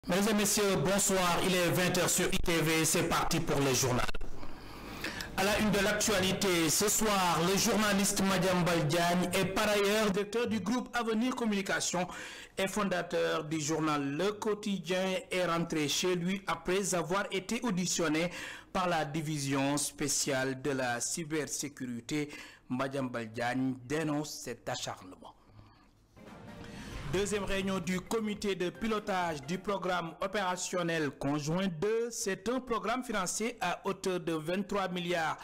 Mesdames et messieurs, bonsoir. Il est 20h sur ITV. C'est parti pour le journal. À la une de l'actualité, ce soir, le journaliste Madiambal Diagne est par ailleurs directeur du groupe Avenir Communication et fondateur du journal Le Quotidien est rentré chez lui après avoir été auditionné par la division spéciale de la cybersécurité. Madiambal Diagne dénonce cet acharnement. Deuxième réunion du comité de pilotage du programme opérationnel conjoint 2. C'est un programme financé à hauteur de 23 milliards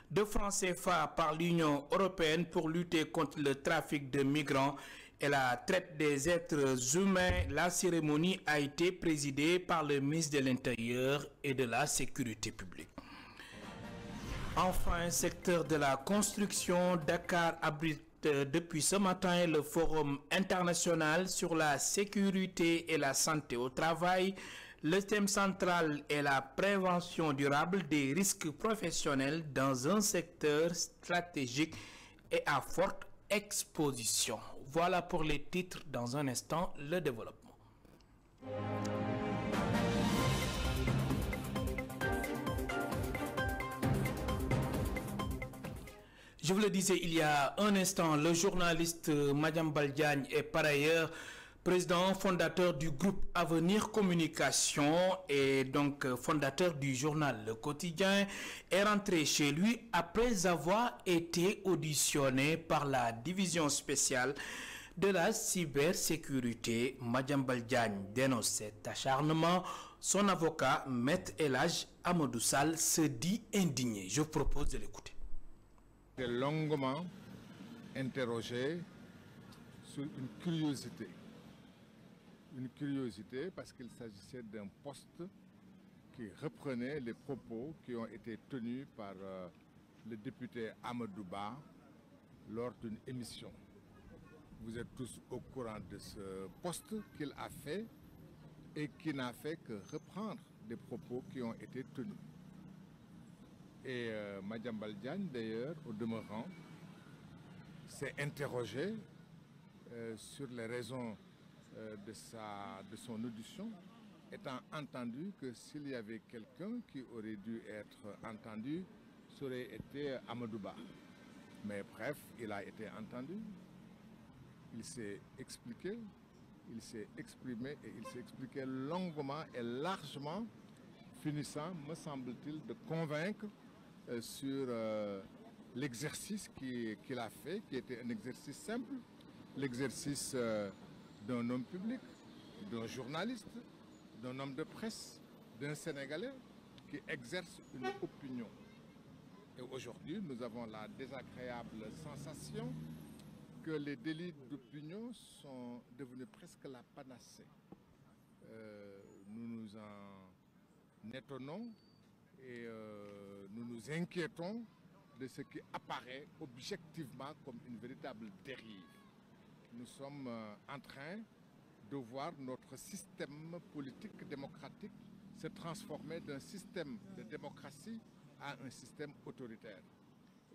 de francs CFA par l'Union européenne pour lutter contre le trafic de migrants et la traite des êtres humains. La cérémonie a été présidée par le ministre de l'Intérieur et de la Sécurité publique. Enfin, secteur de la construction, Dakar abrite depuis ce matin le Forum international sur la sécurité et la santé au travail. Le thème central est la prévention durable des risques professionnels dans un secteur stratégique et à forte exposition. Voilà pour les titres. Dans un instant, le développement. Je vous le disais il y a un instant, le journaliste Madiambal Diagne est par ailleurs président fondateur du groupe Avenir Communication et donc fondateur du journal Le Quotidien, est rentré chez lui après avoir été auditionné par la division spéciale de la cybersécurité. Madiambal Diagne dénonce cet acharnement. Son avocat, Maître El Hadj Amadou Sall, se dit indigné. Je vous propose de l'écouter. J'ai longuement interrogé sur une curiosité. Une curiosité parce qu'il s'agissait d'un poste qui reprenait les propos qui ont été tenus par le député Amadou Ba lors d'une émission. Vous êtes tous au courant de ce poste qu'il a fait et qui n'a fait que reprendre des propos qui ont été tenus. Et Madiambal Diagne, d'ailleurs, au demeurant, s'est interrogé sur les raisons de son audition, étant entendu que s'il y avait quelqu'un qui aurait dû être entendu, ça aurait été Amadou Ba. Mais bref, il a été entendu, il s'est expliqué, il s'est exprimé et il s'est expliqué longuement et largement, finissant, me semble-t-il, de convaincre sur l'exercice qu'il a fait, qui était un exercice simple, l'exercice d'un homme public, d'un journaliste, d'un homme de presse, d'un Sénégalais qui exerce une opinion. Et aujourd'hui, nous avons la désagréable sensation que les délits d'opinion sont devenus presque la panacée. Nous nous en étonnons et nous nous inquiétons de ce qui apparaît objectivement comme une véritable dérive. Nous sommes en train de voir notre système politique démocratique se transformer d'un système de démocratie à un système autoritaire.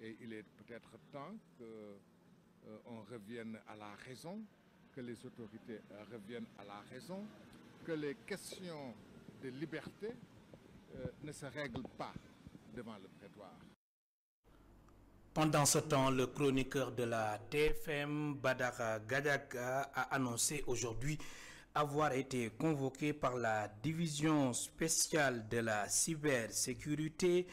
Et il est peut-être temps qu'on revienne à la raison, que les autorités reviennent à la raison, que les questions de liberté ne se règle pas devant le prétoire. Pendant ce temps, le chroniqueur de la TFM, Badara Gadiaga, a annoncé aujourd'hui avoir été convoqué par la division spéciale de la cybersécurité.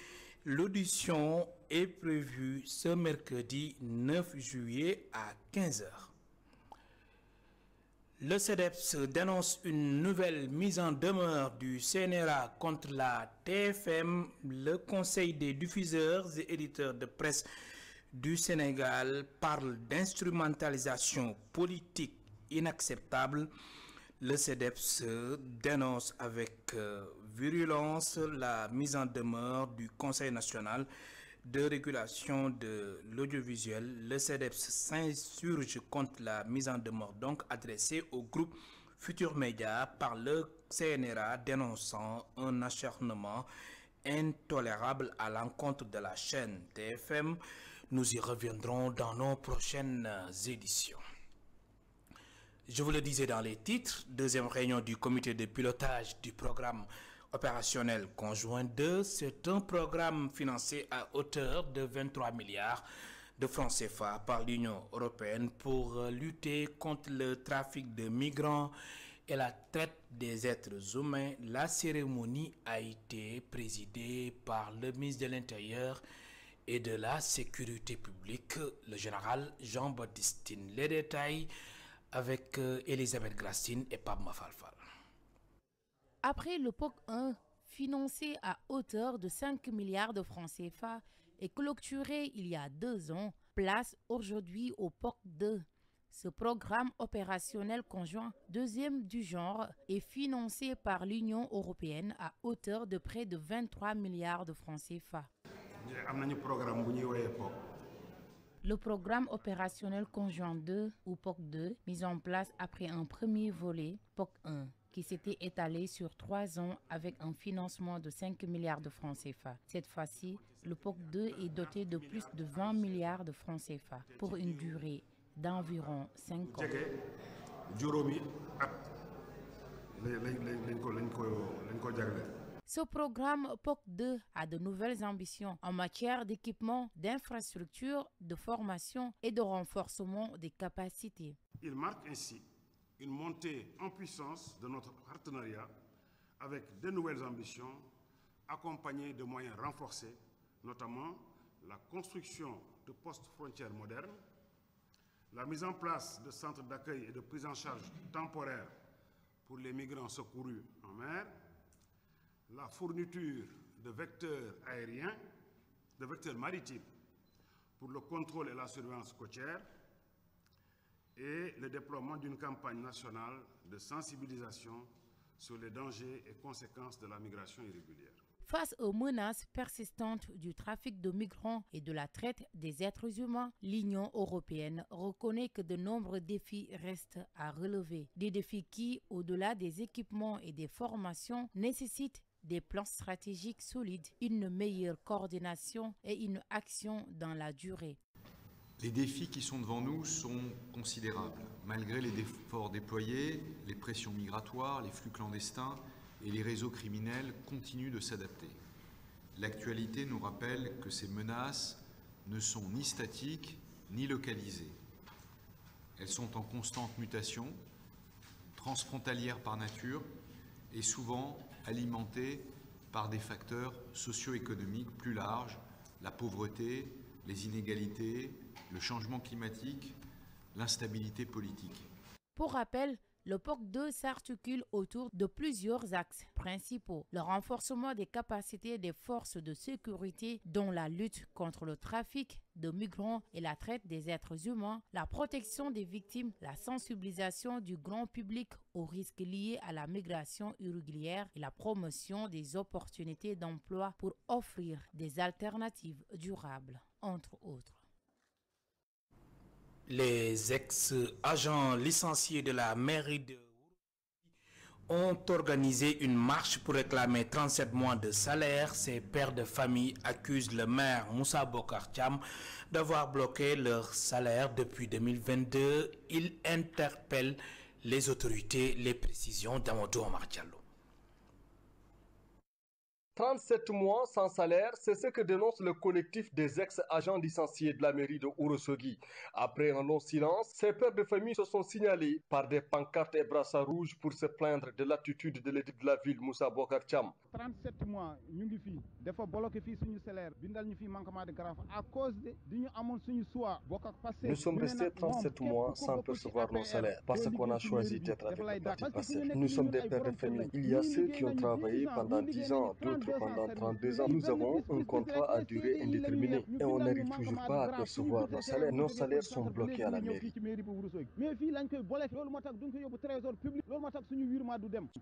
L'audition est prévue ce mercredi 9 juillet à 15h. Le CEDEPS dénonce une nouvelle mise en demeure du CNRA contre la TFM. Le Conseil des diffuseurs et éditeurs de presse du Sénégal parle d'instrumentalisation politique inacceptable. Le CEDEPS dénonce avec virulence la mise en demeure du Conseil national de régulation de l'audiovisuel. Le CEDEPS s'insurge contre la mise en demeure donc adressée au groupe Futur Média par le CNRA, dénonçant un acharnement intolérable à l'encontre de la chaîne TFM. Nous y reviendrons dans nos prochaines éditions. Je vous le disais dans les titres, deuxième réunion du comité de pilotage du programme opérationnel conjoint 2. C'est un programme financé à hauteur de 23 milliards de francs CFA par l'Union européenne pour lutter contre le trafic de migrants et la traite des êtres humains. La cérémonie a été présidée par le ministre de l'Intérieur et de la Sécurité publique, le général Jean-Baptiste Tine. Les détails avec Elisabeth Gracine et Pape Mafalfal. Après le POC 1, financé à hauteur de 5 milliards de francs CFA et clôturé il y a 2 ans, place aujourd'hui au POC 2. Ce programme opérationnel conjoint, deuxième du genre, est financé par l'Union européenne à hauteur de près de 23 milliards de francs CFA. Le programme opérationnel conjoint 2 ou POC 2, mis en place après un premier volet, POC 1, qui s'était étalé sur 3 ans avec un financement de 5 milliards de francs CFA. Cette fois-ci, le POC 2 est doté de plus de 20 milliards de francs CFA pour une durée d'environ 5 ans. Ce programme POC 2 a de nouvelles ambitions en matière d'équipement, d'infrastructures, de formation et de renforcement des capacités. Il marque ainsi une montée en puissance de notre partenariat avec de nouvelles ambitions accompagnées de moyens renforcés, notamment la construction de postes frontières modernes, la mise en place de centres d'accueil et de prise en charge temporaire pour les migrants secourus en mer, la fourniture de vecteurs aériens, de vecteurs maritimes pour le contrôle et la surveillance côtière et le déploiement d'une campagne nationale de sensibilisation sur les dangers et conséquences de la migration irrégulière. Face aux menaces persistantes du trafic de migrants et de la traite des êtres humains, l'Union européenne reconnaît que de nombreux défis restent à relever. Des défis qui, au-delà des équipements et des formations, nécessitent des plans stratégiques solides, une meilleure coordination et une action dans la durée. Les défis qui sont devant nous sont considérables. Malgré les efforts déployés, les pressions migratoires, les flux clandestins et les réseaux criminels continuent de s'adapter. L'actualité nous rappelle que ces menaces ne sont ni statiques ni localisées. Elles sont en constante mutation, transfrontalières par nature et souvent alimentées par des facteurs socio-économiques plus larges, la pauvreté, les inégalités, le changement climatique, l'instabilité politique. Pour rappel, le POC 2 s'articule autour de plusieurs axes principaux. Le renforcement des capacités des forces de sécurité, dont la lutte contre le trafic de migrants et la traite des êtres humains, la protection des victimes, la sensibilisation du grand public aux risques liés à la migration irrégulière et la promotion des opportunités d'emploi pour offrir des alternatives durables, entre autres. Les ex-agents licenciés de la mairie de ont organisé une marche pour réclamer 37 mois de salaire. Ces pères de famille accusent le maire Moussa Bokar Thiam d'avoir bloqué leur salaire depuis 2022. Ils interpellent les autorités. Les précisions d'Amadou Omar Diallo. 37 mois sans salaire, c'est ce que dénonce le collectif des ex-agents licenciés de la mairie de Ourossogui. Après un long silence, ces pères de famille se sont signalés par des pancartes et brassards rouges pour se plaindre de l'attitude de l'édile de la ville, Moussa Bokar Thiam. 37 mois, nous avons bloqué notre salaire, manquement de grave à cause de Nous sommes restés 37 mois sans percevoir nos salaires parce qu'on a choisi d'être avec le parti PASTEF. Nous sommes des pères de famille. Il y a ceux qui ont travaillé pendant 10 ans, d'autres pendant 32 ans. Nous avons un contrat à durée indéterminée et on n'arrive toujours pas à percevoir nos salaires. Nos salaires sont bloqués à la mairie.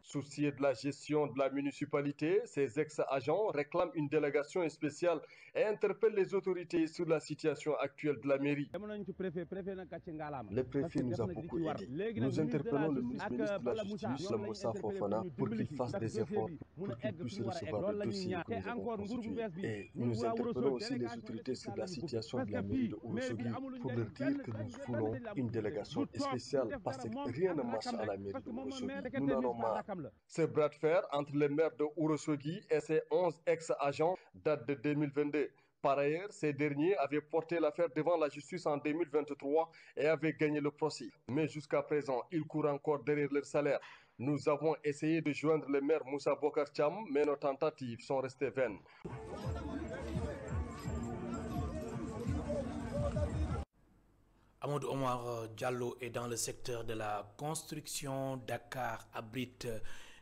Souciés de la gestion de la municipalité, ces ex-agents réclament une délégation spéciale et interpellent les autorités sur la situation actuelle de la mairie. Le préfet nous a beaucoup aidés. Nous interpellons le ministre de la Justice, le Moussa Fofana, pour qu'il fasse des efforts pour qu'il puisse recevoir dossier que nous avons constitué. Et nous interpellons aussi les autorités sur la situation de la mairie de Ourossogui pour leur dire que nous voulons une délégation spéciale parce que rien ne marche à la mairie de Ourossogui. Nous n'en avons marre. Ce bras de fer entre le maire de Ourossogui et ses 11 ex-agents date de 2022. Par ailleurs, ces derniers avaient porté l'affaire devant la justice en 2023 et avaient gagné le procès. Mais jusqu'à présent, ils courent encore derrière leur salaire. Nous avons essayé de joindre le maire Moussa Bokar Cham, mais nos tentatives sont restées vaines. Amadou Omar Diallo est dans le secteur de la construction. Dakar abrite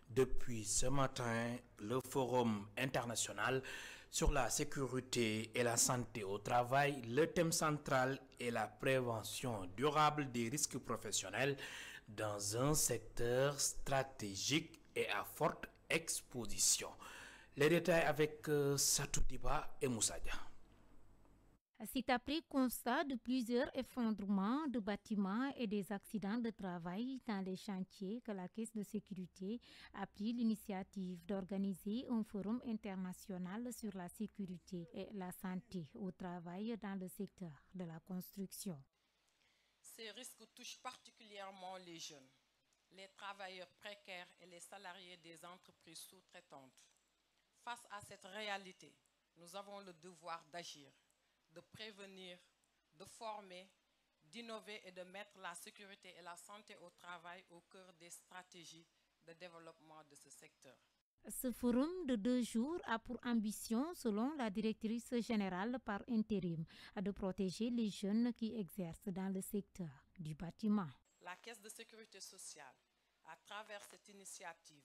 depuis ce matin le forum international sur la sécurité et la santé au travail. Le thème central est la prévention durable des risques professionnels dans un secteur stratégique et à forte exposition. Les détails avec Satou Diba et Moussa Dia. C'est après constat de plusieurs effondrements de bâtiments et des accidents de travail dans les chantiers que la Caisse de sécurité a pris l'initiative d'organiser un forum international sur la sécurité et la santé au travail dans le secteur de la construction. Ces risques touchent particulièrement les jeunes, les travailleurs précaires et les salariés des entreprises sous-traitantes. Face à cette réalité, nous avons le devoir d'agir, de prévenir, de former, d'innover et de mettre la sécurité et la santé au travail au cœur des stratégies de développement de ce secteur. Ce forum de 2 jours a pour ambition, selon la directrice générale par intérim, de protéger les jeunes qui exercent dans le secteur du bâtiment. La Caisse de sécurité sociale, à travers cette initiative,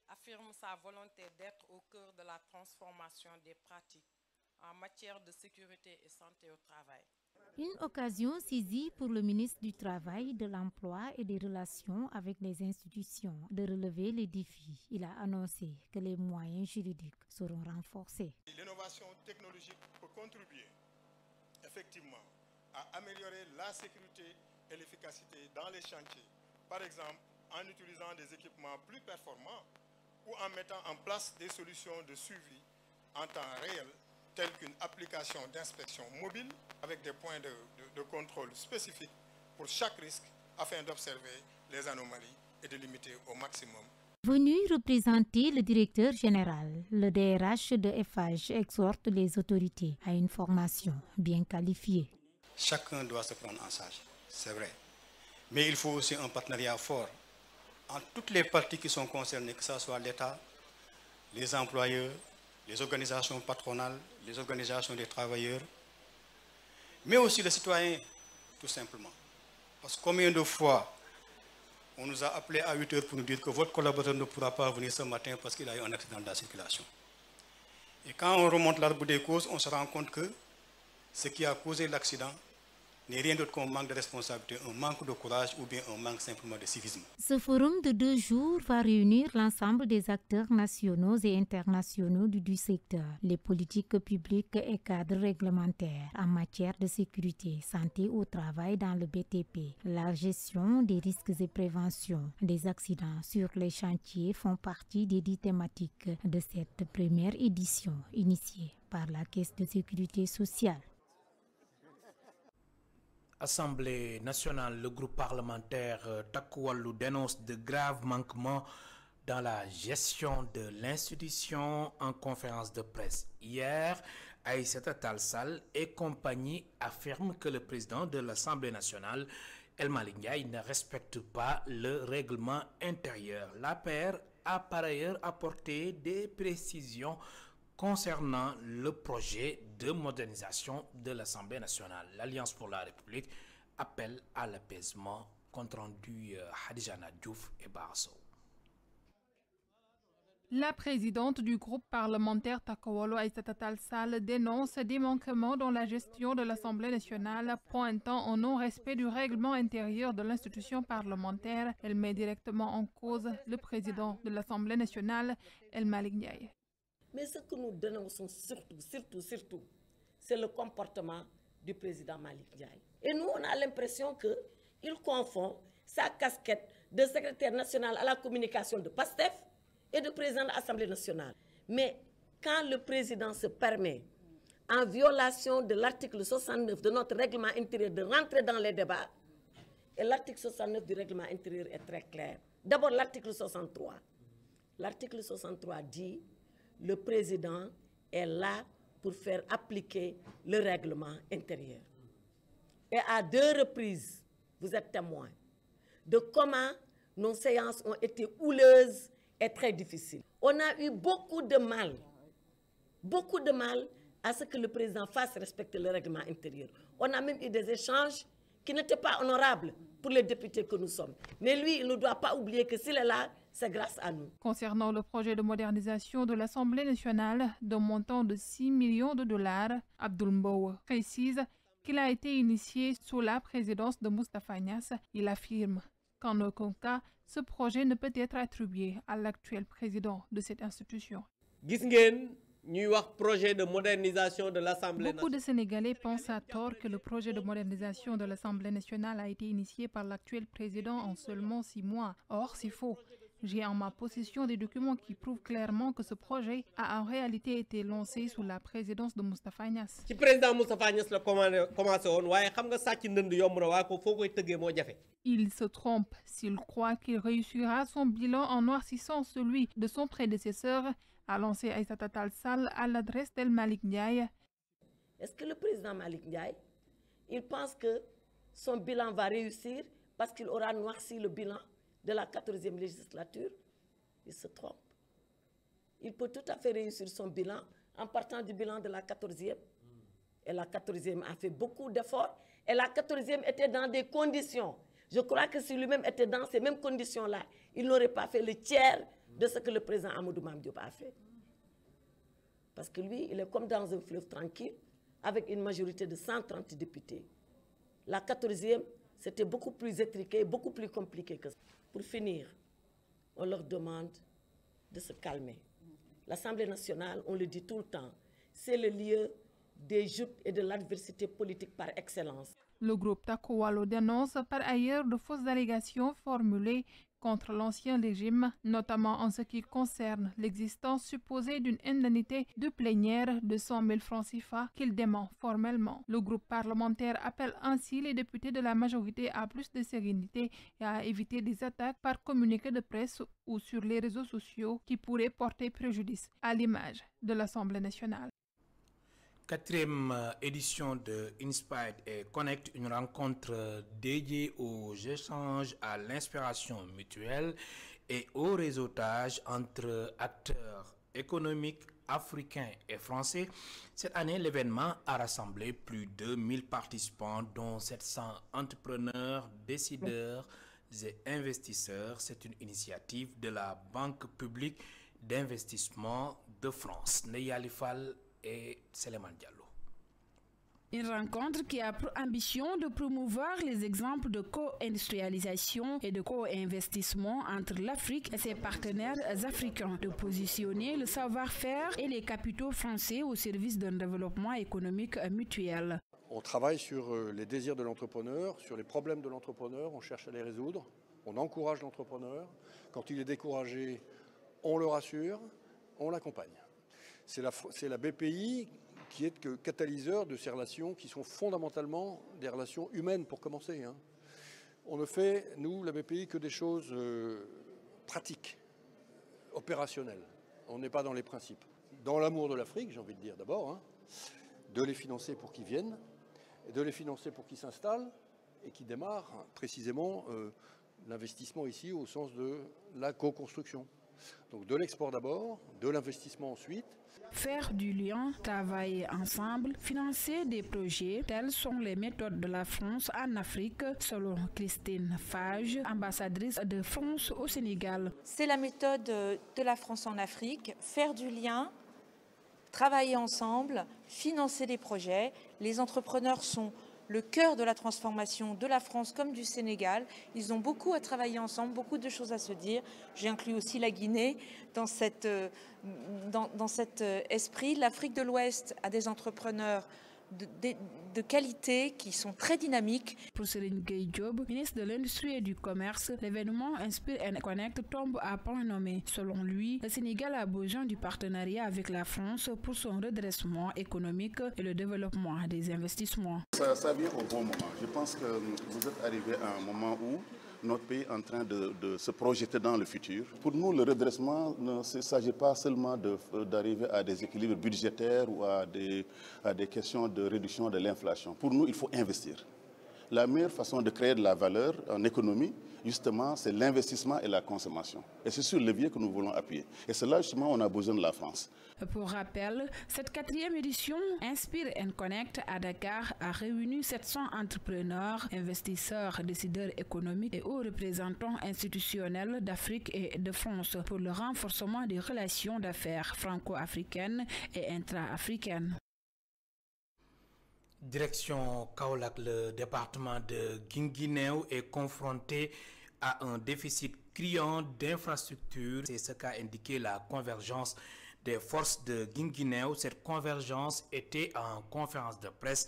affirme sa volonté d'être au cœur de la transformation des pratiques en matière de sécurité et santé au travail. Une occasion saisie pour le ministre du Travail, de l'Emploi et des Relations avec les institutions de relever les défis. Il a annoncé que les moyens juridiques seront renforcés. L'innovation technologique peut contribuer effectivement à améliorer la sécurité et l'efficacité dans les chantiers. Par exemple, en utilisant des équipements plus performants ou en mettant en place des solutions de suivi en temps réel, telle qu'une application d'inspection mobile avec des points de contrôle spécifiques pour chaque risque afin d'observer les anomalies et de limiter au maximum. Venu représenter le directeur général, le DRH de FH exhorte les autorités à une formation bien qualifiée. Chacun doit se prendre en charge, c'est vrai. Mais il faut aussi un partenariat fort entre toutes les parties qui sont concernées, que ce soit l'État, les employeurs, les organisations patronales, les organisations des travailleurs, mais aussi les citoyens, tout simplement. Parce que combien de fois on nous a appelés à 8 heures pour nous dire que votre collaborateur ne pourra pas venir ce matin parce qu'il a eu un accident de la circulation. Et quand on remonte l'arbre des causes, on se rend compte que ce qui a causé l'accident n'est rien d'autre qu'un manque de responsabilité, un manque de courage ou bien un manque simplement de civisme. Ce forum de 2 jours va réunir l'ensemble des acteurs nationaux et internationaux du secteur, les politiques publiques et cadres réglementaires en matière de sécurité, santé au travail dans le BTP. La gestion des risques et prévention des accidents sur les chantiers font partie des 10 thématiques de cette première édition initiée par la Caisse de sécurité sociale. Assemblée nationale, le groupe parlementaire Takku Wallu dénonce de graves manquements dans la gestion de l'institution en conférence de presse. Hier, Aïssata Tall Sall et compagnie affirment que le président de l'Assemblée nationale, El Malick Ndiaye, ne respecte pas le règlement intérieur. L'APR a par ailleurs apporté des précisions concernant le projet de modernisation de l'Assemblée nationale. L'Alliance pour la République appelle à l'apaisement. Compte rendu Hadijana Diouf et Barso. La présidente du groupe parlementaire Takku Wallu, Aïssata Tall Sall, dénonce des manquements dans la gestion de l'Assemblée nationale, pointant au non-respect du règlement intérieur de l'institution parlementaire. Elle met directement en cause le président de l'Assemblée nationale, El Malick Ndiaye. Mais ce que nous dénonçons surtout, c'est le comportement du président Malick Ndiaye. Et nous, on a l'impression qu'il confond sa casquette de secrétaire national à la communication de PASTEF et de président de l'Assemblée nationale. Mais quand le président se permet, en violation de l'article 69 de notre règlement intérieur, de rentrer dans les débats, et l'article 69 du règlement intérieur est très clair. D'abord, l'article 63. L'article 63 dit « Le président est là pour faire appliquer le règlement intérieur. » Et à 2 reprises, vous êtes témoins de comment nos séances ont été houleuses et très difficiles. On a eu beaucoup de mal à ce que le président fasse respecter le règlement intérieur. On a même eu des échanges qui n'étaient pas honorables pour les députés que nous sommes. Mais lui, il ne doit pas oublier que s'il est là, c'est grâce à nous. Concernant le projet de modernisation de l'Assemblée nationale d'un montant de 6 millions de dollars, Abdoul Mbow précise qu'il a été initié sous la présidence de Moustapha Niasse. Il affirme qu'en aucun cas, ce projet ne peut être attribué à l'actuel président de cette institution. Projet de modernisation de l'Assemblée nationale. Beaucoup de Sénégalais pensent à tort que le projet de modernisation de l'Assemblée nationale a été initié par l'actuel président en seulement 6 mois. Or, c'est faux. J'ai en ma possession des documents qui prouvent clairement que ce projet a en réalité été lancé sous la présidence de Moustapha Niasse. Le président Moustapha Niasse a commencé. Il se trompe s'il croit qu'il réussira son bilan en noircissant celui de son prédécesseur, a lancé Aïssata Tall Sall à l'adresse d'El Malick Ndiaye. Est-ce que le président Malick Ndiaye, il pense que son bilan va réussir parce qu'il aura noirci le bilan de la 14e législature? Il se trompe. Il peut tout à fait réussir son bilan en partant du bilan de la 14e. Et la 14e a fait beaucoup d'efforts. Et la 14e était dans des conditions. Je crois que si lui-même était dans ces mêmes conditions-là, il n'aurait pas fait le tiers de ce que le président Amadou Mame Diop a fait. Parce que lui, il est comme dans un fleuve tranquille, avec une majorité de 130 députés. La 14e, c'était beaucoup plus étriqué, beaucoup plus compliqué que ça. Pour finir, on leur demande de se calmer. L'Assemblée nationale, on le dit tout le temps, c'est le lieu des joutes et de l'adversité politique par excellence. Le groupe Takowalo dénonce par ailleurs de fausses allégations formulées contre l'ancien régime, notamment en ce qui concerne l'existence supposée d'une indemnité de plénière de 100 000 francs CFA qu'il dément formellement. Le groupe parlementaire appelle ainsi les députés de la majorité à plus de sérénité et à éviter des attaques par communiqué de presse ou sur les réseaux sociaux qui pourraient porter préjudice à l'image de l'Assemblée nationale. 4e édition de Inspire et Connect, une rencontre dédiée aux échanges, à l'inspiration mutuelle et au réseautage entre acteurs économiques africains et français. Cette année, l'événement a rassemblé plus de 1000 participants, dont 700 entrepreneurs, décideurs et investisseurs. C'est une initiative de la Banque publique d'investissement de France. Neyali Fall et Seleman Diallo. Une rencontre qui a pour ambition de promouvoir les exemples de co-industrialisation et de co-investissement entre l'Afrique et ses partenaires africains, de positionner le savoir-faire et les capitaux français au service d'un développement économique mutuel. On travaille sur les désirs de l'entrepreneur, sur les problèmes de l'entrepreneur, on cherche à les résoudre, on encourage l'entrepreneur. Quand il est découragé, on le rassure, on l'accompagne. C'est la BPI qui est que catalyseur de ces relations qui sont fondamentalement des relations humaines pour commencer. On ne fait, nous, la BPI, que des choses pratiques, opérationnelles. On n'est pas dans les principes. Dans l'amour de l'Afrique, j'ai envie de dire d'abord, de les financer pour qu'ils viennent, et de les financer pour qu'ils s'installent et qu'ils démarrent précisément l'investissement ici au sens de la co-construction. Donc de l'export d'abord, de l'investissement ensuite. Faire du lien, travailler ensemble, financer des projets, telles sont les méthodes de la France en Afrique, selon Christine Fage, ambassadrice de France au Sénégal. C'est la méthode de la France en Afrique, faire du lien, travailler ensemble, financer des projets. Les entrepreneurs sont le cœur de la transformation de la France comme du Sénégal. Ils ont beaucoup à travailler ensemble, beaucoup de choses à se dire. J'ai inclus aussi la Guinée dans cet esprit. L'Afrique de l'Ouest a des entrepreneurs de qualité, qui sont très dynamiques. Pour Serigne Gueye Diop, ministre de l'Industrie et du Commerce, l'événement Inspire and Connect tombe à point nommé. Selon lui, le Sénégal a besoin du partenariat avec la France pour son redressement économique et le développement des investissements. Ça vient au bon moment. Je pense que vous êtes arrivé à un moment où notre pays est en train de se projeter dans le futur. Pour nous, le redressement ne s'agit pas seulement d'arriver à des équilibres budgétaires ou à des questions de réduction de l'inflation. Pour nous, il faut investir. La meilleure façon de créer de la valeur en économie, justement, c'est l'investissement et la consommation. Et c'est sur le levier que nous voulons appuyer. Et c'est là, justement, on a besoin de la France. Pour rappel, cette 4e édition Inspire and Connect à Dakar a réuni 700 entrepreneurs, investisseurs, décideurs économiques et hauts représentants institutionnels d'Afrique et de France pour le renforcement des relations d'affaires franco-africaines et intra-africaines. Direction Kaolack, le département de Guinguinéo est confronté à un déficit criant d'infrastructures. C'est ce qu'a indiqué la convergence des forces de Guinguinéo. Cette convergence était en conférence de presse.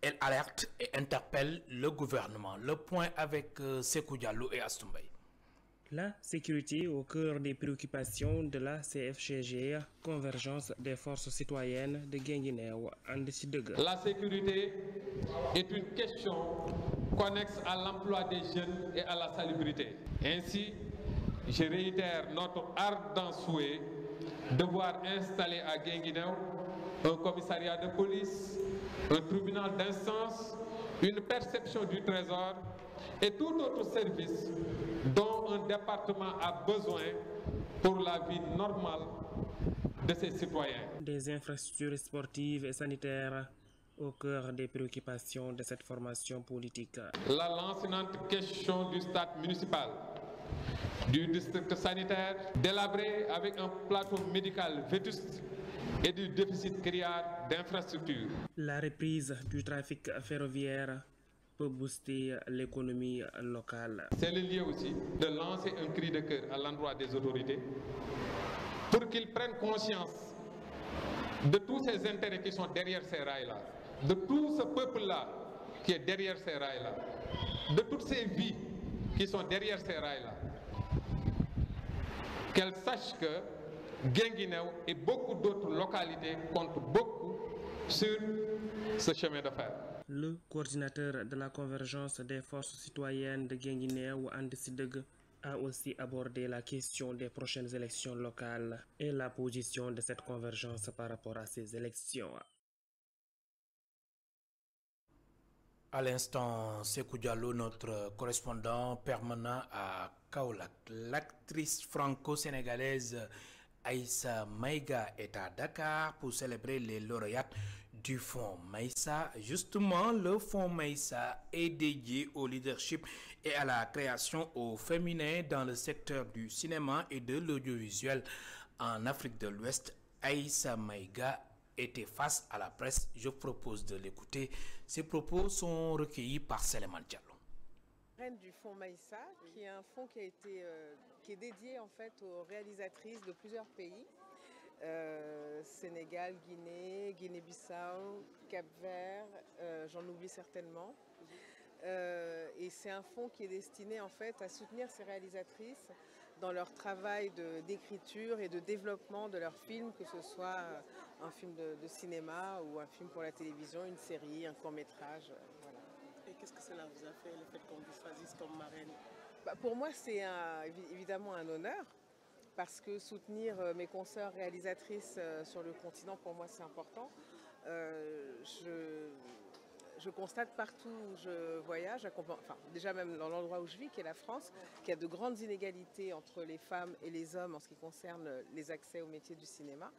Elle alerte et interpelle le gouvernement. Le point avec Sékou Diallo et Astumbaye. La sécurité au cœur des préoccupations de la CFCG, convergence des forces citoyennes de Guinguinéo en Décidega. La sécurité est une question connexe à l'emploi des jeunes et à la salubrité. Ainsi, je réitère notre ardent souhait de voir installer à Guinguinéo un commissariat de police, un tribunal d'instance, une perception du trésor et tout autre service dont un département a besoin pour la vie normale de ses citoyens. Des infrastructures sportives et sanitaires au cœur des préoccupations de cette formation politique. La lancinante question du stade municipal, du district sanitaire, délabré avec un plateau médical vétuste et du déficit criard d'infrastructures. La reprise du trafic ferroviaire peut booster l'économie locale. C'est le lieu aussi de lancer un cri de cœur à l'endroit des autorités pour qu'ils prennent conscience de tous ces intérêts qui sont derrière ces rails-là, de tout ce peuple-là qui est derrière ces rails-là, de toutes ces vies qui sont derrière ces rails-là. Qu'elles sachent que Guinguinéo et beaucoup d'autres localités comptent beaucoup sur ce chemin de fer. Le coordinateur de la convergence des forces citoyennes de Guinguinéo en Décidega a aussi abordé la question des prochaines élections locales et la position de cette convergence par rapport à ces élections. À l'instant, Sékou Diallo, notre correspondant permanent à Kaolack. L'actrice franco-sénégalaise Aïssa Maïga est à Dakar pour célébrer les lauréates du Fonds Maïssa. Justement, le Fonds Maïssa est dédié au leadership et à la création au féminin dans le secteur du cinéma et de l'audiovisuel en Afrique de l'Ouest. Aïssa Maïga était face à la presse. Je propose de l'écouter. Ses propos sont recueillis par Seleman Diallo. Du Fonds Maïssa, qui est un fonds qui est dédié en fait aux réalisatrices de plusieurs pays. Sénégal, Guinée, Guinée-Bissau, Cap-Vert, j'en oublie certainement. Et c'est un fonds qui est destiné en fait à soutenir ces réalisatrices dans leur travail d'écriture et de développement de leurs films, que ce soit un film de cinéma ou un film pour la télévision, une série, un court-métrage. Voilà. Et qu'est-ce que cela vous a fait, le fait qu'on vous choisisse comme marraine? Pour moi, c'est évidemment un honneur. Parce que soutenir mes consoeurs réalisatrices sur le continent, pour moi, c'est important. Je constate partout où je voyage, déjà même dans l'endroit où je vis, qui est la France, qu'il y a de grandes inégalités entre les femmes et les hommes en ce qui concerne les accès au métier du cinéma.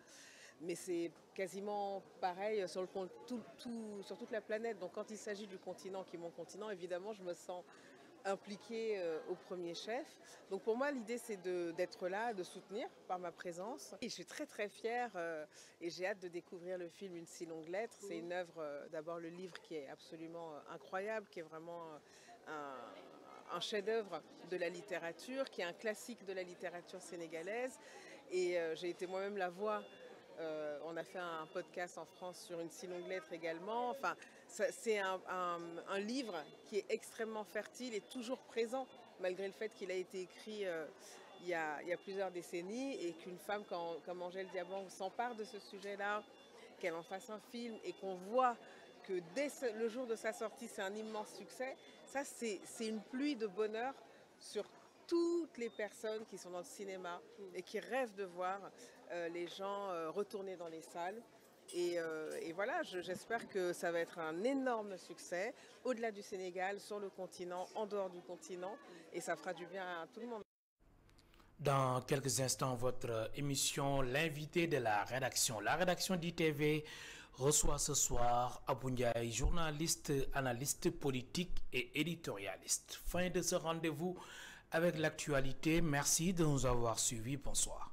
Mais c'est quasiment pareil sur toute la planète. Donc quand il s'agit du continent qui est mon continent, évidemment, je me sens impliquée au premier chef. Donc pour moi, l'idée, c'est d'être là, de soutenir par ma présence. Et je suis très très fière et j'ai hâte de découvrir le film Une si longue lettre. C'est une œuvre, d'abord le livre qui est absolument incroyable, qui est vraiment un chef-d'œuvre de la littérature, qui est un classique de la littérature sénégalaise. Et j'ai été moi-même la voix On a fait un podcast en France sur une si longue lettre également. Enfin, c'est un livre qui est extrêmement fertile et toujours présent, malgré le fait qu'il a été écrit il y a plusieurs décennies, et qu'une femme comme Angèle Diabang s'empare de ce sujet-là, qu'elle en fasse un film et qu'on voit que dès le jour de sa sortie, c'est un immense succès. Ça, c'est une pluie de bonheur sur toutes les personnes qui sont dans le cinéma et qui rêvent de voir les gens retourner dans les salles. Et voilà, j'espère que ça va être un énorme succès au-delà du Sénégal, sur le continent, en dehors du continent, et ça fera du bien à tout le monde. Dans quelques instants, votre émission, l'invité de la rédaction. La rédaction d'ITV reçoit ce soir Abou Ndiaye, journaliste, analyste politique et éditorialiste. Fin de ce rendez-vous avec l'actualité. Merci de nous avoir suivis. Bonsoir.